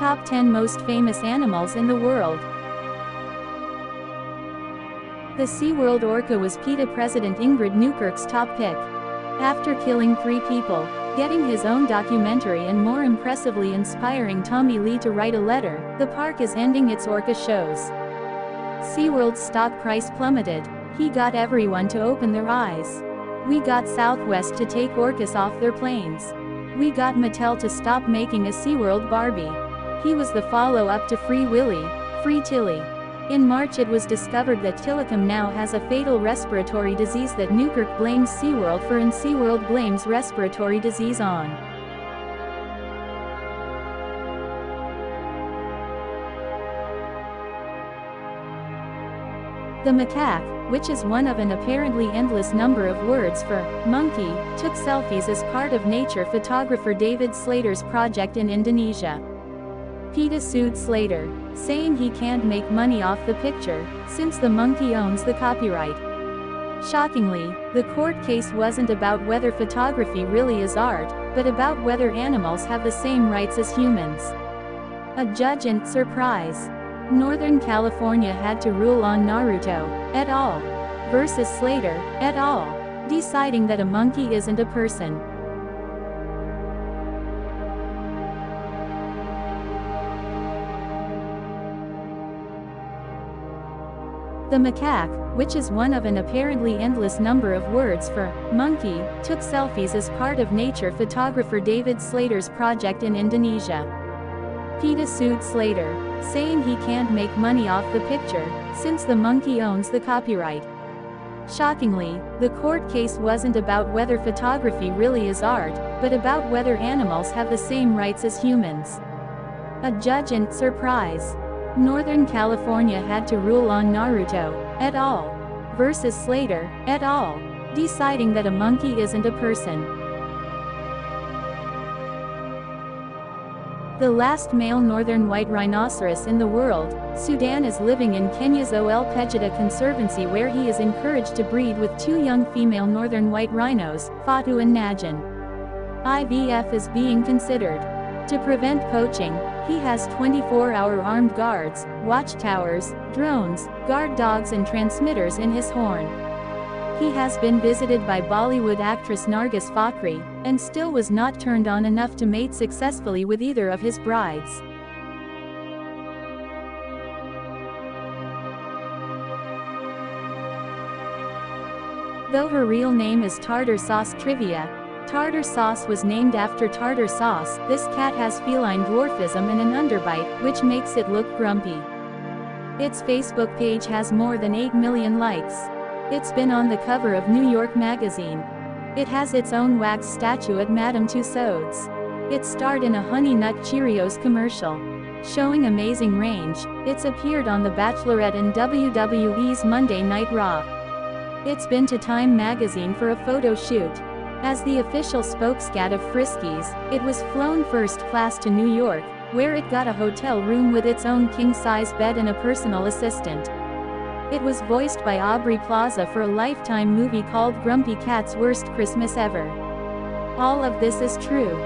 Top 10 Most Famous Animals in the World. The SeaWorld orca was PETA President Ingrid Newkirk's top pick. After killing 3 people, getting his own documentary and more impressively inspiring Tommy Lee to write a letter, the park is ending its orca shows. SeaWorld's stock price plummeted. He got everyone to open their eyes. We got Southwest to take orcas off their planes. We got Mattel to stop making a SeaWorld Barbie. He was the follow-up to Free Willy, Free Tilly. In March it was discovered that Tilikum now has a fatal respiratory disease that Newkirk blames SeaWorld for, and SeaWorld blames respiratory disease on. The macaque, which is one of an apparently endless number of words for monkey, took selfies as part of nature photographer David Slater's project in Indonesia. PETA sued Slater, saying he can't make money off the picture, since the monkey owns the copyright. Shockingly, the court case wasn't about whether photography really is art, but about whether animals have the same rights as humans. A judge in surprise, Northern California had to rule on Naruto et al. Versus Slater et al., deciding that a monkey isn't a person. The macaque, which is one of an apparently endless number of words for monkey, took selfies as part of nature photographer David Slater's project in Indonesia. PETA sued Slater, saying he can't make money off the picture, since the monkey owns the copyright. Shockingly, the court case wasn't about whether photography really is art, but about whether animals have the same rights as humans. A judge in surprise, Northern California had to rule on Naruto et al. Versus Slater et al., deciding that a monkey isn't a person. The last male northern white rhinoceros in the world, Sudan is living in Kenya's Ol Pejeta Conservancy, where he is encouraged to breed with 2 young female northern white rhinos, Fatu and Najin. IVF is being considered. To prevent poaching, he has 24-hour armed guards, watchtowers, drones, guard dogs and transmitters in his horn. He has been visited by Bollywood actress Nargis Fakhri, and still was not turned on enough to mate successfully with either of his brides. Though her real name is Tartar Sauce Trivia, Tartar Sauce was named after tartar sauce. This cat has feline dwarfism and an underbite, which makes it look grumpy. Its Facebook page has more than 8 million likes. It's been on the cover of New York Magazine. It has its own wax statue at Madame Tussauds. It starred in a Honey Nut Cheerios commercial. Showing amazing range, it's appeared on The Bachelorette and WWE's Monday Night Raw. It's been to Time magazine for a photo shoot. As the official spokescat of Friskies, it was flown first class to New York, where it got a hotel room with its own king-size bed and a personal assistant. It was voiced by Aubrey Plaza for a Lifetime movie called Grumpy Cat's Worst Christmas Ever. All of this is true.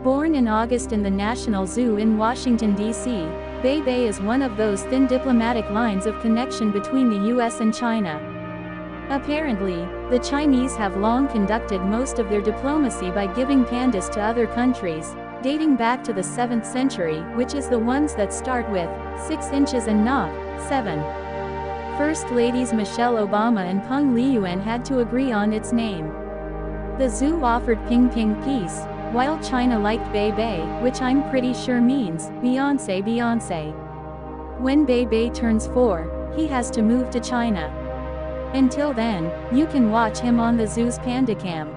Born in August in the National Zoo in Washington, D.C., Bei Bei is one of those thin diplomatic lines of connection between the U.S. and China. Apparently, the Chinese have long conducted most of their diplomacy by giving pandas to other countries, dating back to the 7th century, which is the ones that start with 6 inches and not 7. First Ladies Michelle Obama and Peng Liyuan had to agree on its name. The zoo offered Ping Ping peace, while China liked Bei Bei, which I'm pretty sure means Beyonce Beyonce. When Bei Bei turns 4, he has to move to China. Until then, you can watch him on the zoo's PandaCam.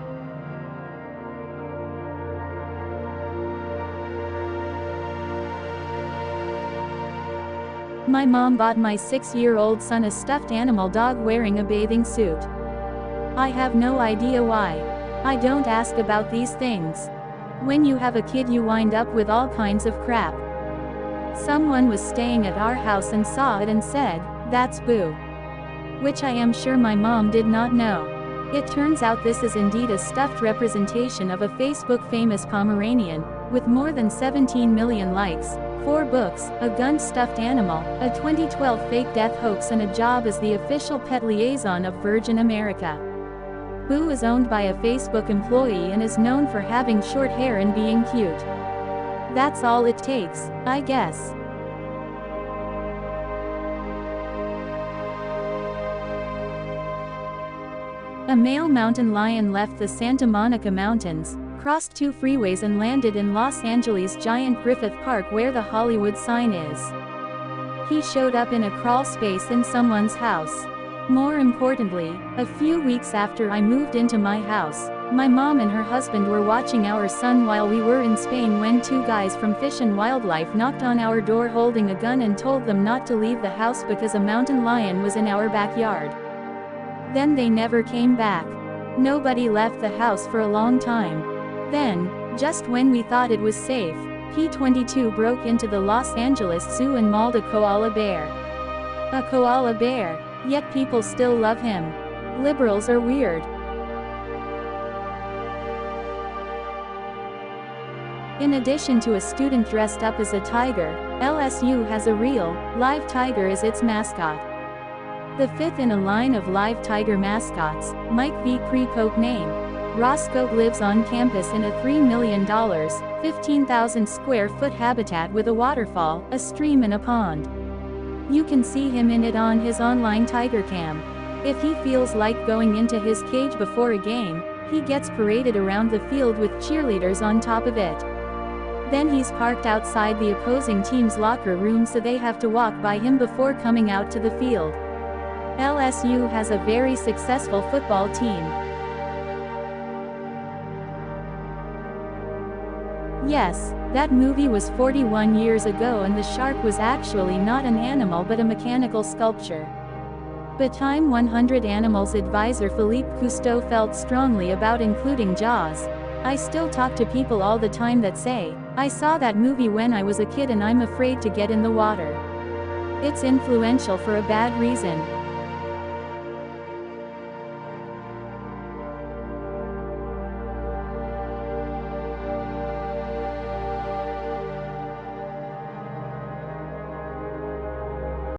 My mom bought my 6-year-old son a stuffed animal dog wearing a bathing suit. I have no idea why. I don't ask about these things. When you have a kid you wind up with all kinds of crap. Someone was staying at our house and saw it and said, "That's Boo." Which I am sure my mom did not know. It turns out this is indeed a stuffed representation of a Facebook famous Pomeranian, with more than 17 million likes, 4 books, a gun stuffed animal, a 2012 fake death hoax and a job as the official pet liaison of Virgin America. Boo is owned by a Facebook employee and is known for having short hair and being cute. That's all it takes, I guess. A male mountain lion left the Santa Monica Mountains, crossed 2 freeways and landed in Los Angeles' giant Griffith Park where the Hollywood sign is. He showed up in a crawl space in someone's house. More importantly, a few weeks after I moved into my house, my mom and her husband were watching our son while we were in Spain when 2 guys from Fish and Wildlife knocked on our door holding a gun and told them not to leave the house because a mountain lion was in our backyard. Then they never came back. Nobody left the house for a long time. Then, just when we thought it was safe, P-22 broke into the Los Angeles Zoo and mauled a koala bear. A koala bear, yet people still love him. Liberals are weird. In addition to a student dressed up as a tiger, LSU has a real, live tiger as its mascot. The 5th in a line of live tiger mascots, Mike V. Precoke name. Roscoe lives on campus in a $3 million, 15,000 square foot habitat with a waterfall, a stream and a pond. You can see him in it on his online Tiger Cam. If he feels like going into his cage before a game, he gets paraded around the field with cheerleaders on top of it. Then he's parked outside the opposing team's locker room so they have to walk by him before coming out to the field. LSU has a very successful football team. Yes, that movie was 41 years ago and the shark was actually not an animal but a mechanical sculpture. But Time 100 Animals advisor Philippe Cousteau felt strongly about including Jaws. I still talk to people all the time that say, I saw that movie when I was a kid and I'm afraid to get in the water. It's influential for a bad reason.